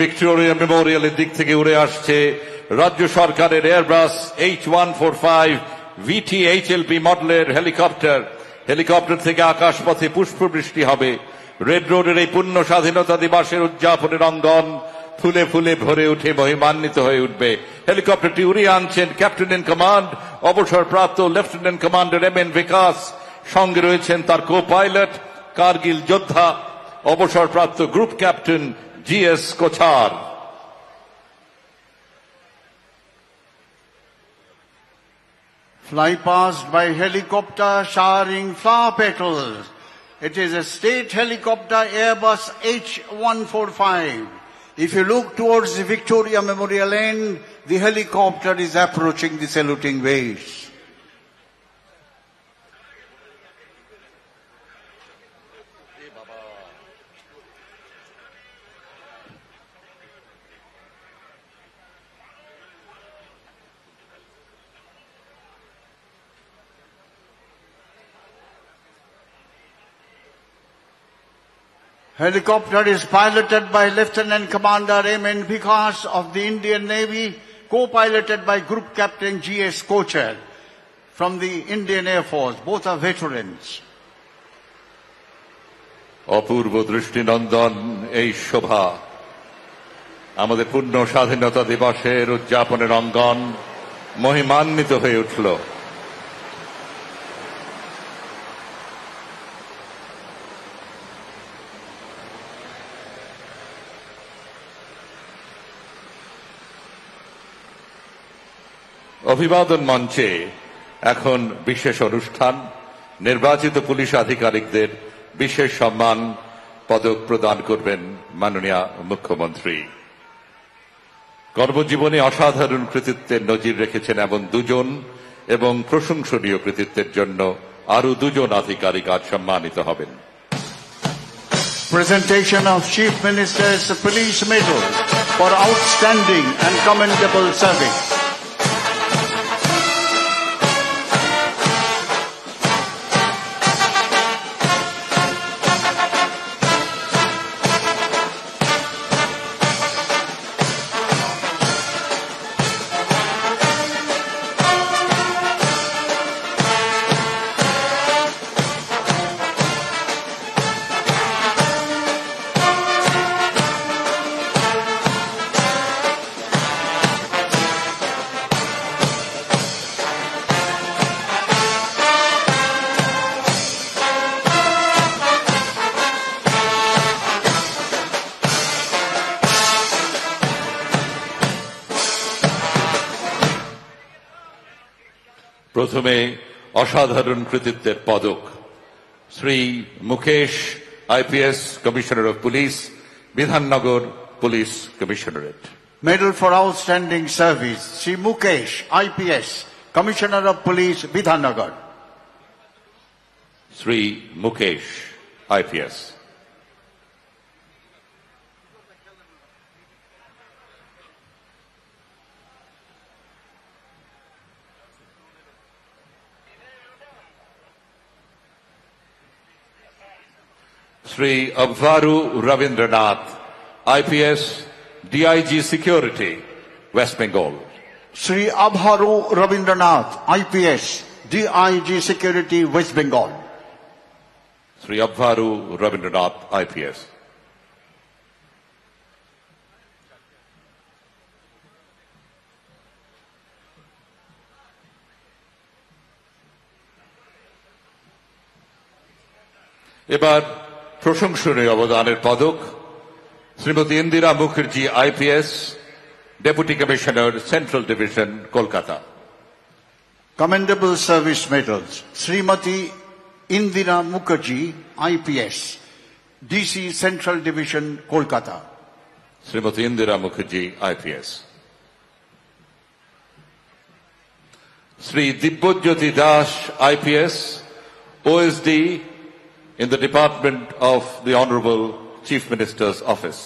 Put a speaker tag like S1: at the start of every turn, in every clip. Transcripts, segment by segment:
S1: Victoria মেমোরিয়ালের দিক থেকে উড়ে আসছে রাজ্য সরকারের এয়ারবাস H145 VTHLP মডেলের হেলিকপ্টার। হেলিকপ্টার থেকে আকাশপথে পুষ্পবৃষ্টি হবে। রেড রোডের এই পূর্ণ স্বাধীনতা দিবসের উদযাপনের অঙ্গন ফুলে ফুলে ভরে উঠে মহিমান্বিত হয়ে উঠবে। হেলিকপ্টারটি উড়িয়ে আনছেন ক্যাপ্টেন ইন কমান্ড অবসরপ্রাপ্ত লেফটেন্যান্ট কমান্ডার MN বিকাশ। সঙ্গে রয়েছেন তার কো পাইলট কার্গিল যোদ্ধা অবসরপ্রাপ্ত group captain GS কোছার।
S2: Fly past by helicopter showering flower petals. It is a state helicopter Airbus H145. If you look towards the Victoria Memorial end, the helicopter is approaching the saluting waves. Helicopter is piloted by Lieutenant Commander MN Vikas of the Indian Navy, co-piloted by Group Captain GS Kochar from the Indian Air Force. Both are veterans.
S1: অপূর্ব দৃষ্টিনন্দন এই শোভা আমাদের পূর্ণ স্বাধীনতা দিবসের উদযাপনের অঙ্গন মহিমান্বিত হয়ে উঠল। অভিবাদন মঞ্চে এখন বিশেষ অনুষ্ঠান, নির্বাচিত পুলিশ আধিকারিকদের বিশেষ সম্মান পদক প্রদান করবেন মাননীয় মুখ্যমন্ত্রী। কর্মজীবনে অসাধারণ কৃতিত্বের নজির রেখেছেন এমন দুজন এবং প্রশংসনীয় কৃতিত্বের জন্য আরো দুজন আধিকারিক আজ সম্মানিত হবেন।
S2: Presentation of Chief Minister's Police Medal for outstanding and commendable service.
S1: প্রথমে অসাধারণ কৃতিত্বের পদক Shri Mukesh IPS commissioner of police Bidhannagar police commissionerate.
S2: Medal for outstanding service Sri Mukesh IPS Commissioner of Police Bidhannagar.
S1: Shri Mukesh IPS। Sri Abharu Ravindranath, IPS, DIG Security, West Bengal.
S2: Sri Abharu Ravindranath, IPS, DIG Security, West Bengal.
S1: Sri Abharu Ravindranath, IPS. এবার প্রশংসনীয় অবদানের পদক Shrimati Indira Mukherjee IPS, deputy commissioner central division Kolkata.
S2: Commendable service medals Srimati Indira Mukherjee IPS, DC Central Division Kolkata.
S1: Shrimati Indira Mukherjee IPS। Shri Dibyajyoti Das IPS, OSD in the Department of the Honorable Chief Minister's Office.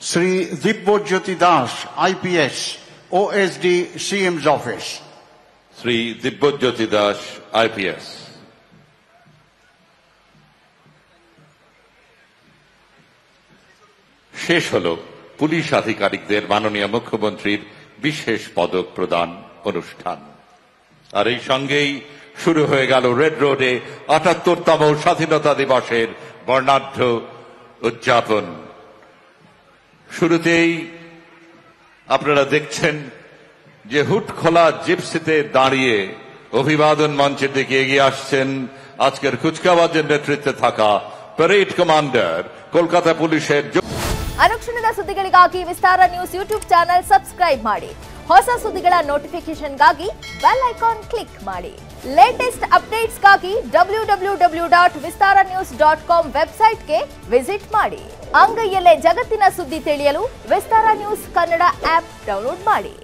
S2: Sri Dibbojyoti Das, IPS, OSD, CM's Office.
S1: Sri Dibbojyoti Das, IPS. শেষ হল police আধিকারিকদের মাননীয় মুখ্যমন্ত্রীর বিশেষ পদক প্রদান অনুষ্ঠান। আর এই সঙ্গেই শুরু হয়ে গেল রেড রোডে ৭৮তম স্বাধীনতা দিবসের বর্ণাঢ্য উদযাপন। শুরুতেই আপনারা দেখছেন যে হুড খোলা জিপসিতে দাঁড়িয়ে অভিবাদন মঞ্চের দিকে এগিয়ে আসছেন আজকের কুচকাওয়াজের নেতৃত্বে থাকা প্যারেড কমান্ডার কলকাতা পুলিশের।
S3: ಅನುಕ್ಷಣದ ಸುದ್ದಿಗಳಿಗಾಗಿ ವಿಸ್ತಾರ ನ್ಯೂಸ್ ಯೂಟ್ಯೂಬ್ ಚಾನೆಲ್ ಸಬ್ಸ್ಕ್ರೈಬ್ ಮಾಡಿ. ಹೊಸ ಸುದ್ದಿಗಳ ನೋಟಿಫಿಕೇಶನ್ಗಾಗಿ ಬೆಲ್ ಐಕಾನ್ ಕ್ಲಿಕ್ ಮಾಡಿ. ಲೇಟೆಸ್ಟ್ ಅಪ್ಡೇಟ್ಸ್ಗಾಗಿ www.vistaranews.com ವೆಬ್ಸೈಟ್ಗೆ ವಿಸಿಟ್ ಮಾಡಿ. ಅಂಗೈಯಲ್ಲೇ ಜಗತ್ತಿನ ಸುದ್ದಿ ತಿಳಿಯಲು ವಿಸ್ತಾರ ನ್ಯೂಸ್ ಕನ್ನಡ ಆಪ್ ಡೌನ್ಲೋಡ್ ಮಾಡಿ.